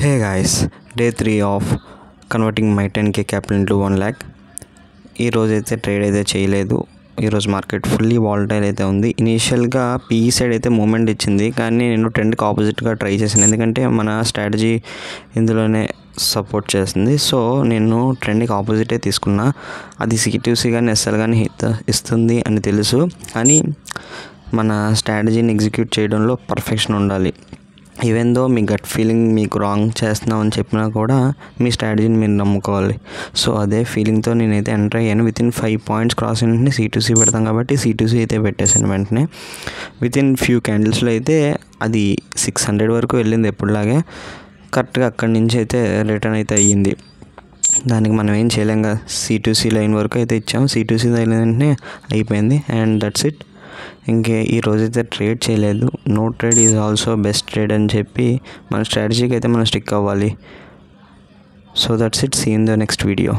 Hey guys, day 3 of converting my 10k capital into 1 lakh. ఈ రోజు అయితే trade అయితే చేయలేదు. ఈరోజు మార్కెట్ ఫుల్లీ వాలటైల్ అయితే ఉంది. ఇనీషియల్గా పీఈ సైడ్ అయితే మూమెంట్ ఇచ్చింది, కానీ నేను ట్రెండ్కి ఆపోజిట్గా ట్రై చేశాను, ఎందుకంటే మన స్ట్రాటజీ ఇందులోనే సపోర్ట్ చేస్తుంది. సో నేను ట్రెండ్కి ఆపోజిటే తీసుకున్నా. అది సిటీసీ కానీ ఎస్ఎల్ కానీ ఇస్తుంది అని తెలుసు, కానీ మన స్ట్రాటజీని ఎగ్జిక్యూట్ చేయడంలో పర్ఫెక్షన్ ఉండాలి. ఈవెన్ దో మీ గట్ ఫీలింగ్ మీకు రాంగ్ చేస్తున్నాం అని చెప్పినా కూడా మీ స్ట్రాటజీని మీరు నమ్ముకోవాలి. సో అదే ఫీలింగ్తో నేనైతే ఎంటర్ అయ్యాను. వితిన్ 5 పాయింట్స్ క్రాస్ వెంటనే C2C పెడతాం కాబట్టి C2C అయితే పెట్టేశాను. వెంటనే వితిన్ ఫ్యూ క్యాండిల్స్లో అయితే అది 600 వరకు వెళ్ళింది. ఎప్పుడులాగే కరెక్ట్గా అక్కడి నుంచి అయితే రిటర్న్ అయితే అయ్యింది. దానికి మనం ఏం చేయలేంగా. C2C లైన్ వరకు అయితే ఇచ్చాము. C2C లైన్ వెంటనే అయిపోయింది అండ్ దట్స్ ఇట్. ఇంకే ఈ రోజైతే ట్రేడ్ చేయలేదు. No trade is also best trade అని చెప్పి మన స్ట్రాటజీకి అయితే మనం స్టిక్ అవ్వాలి. So that's it. See in the next video.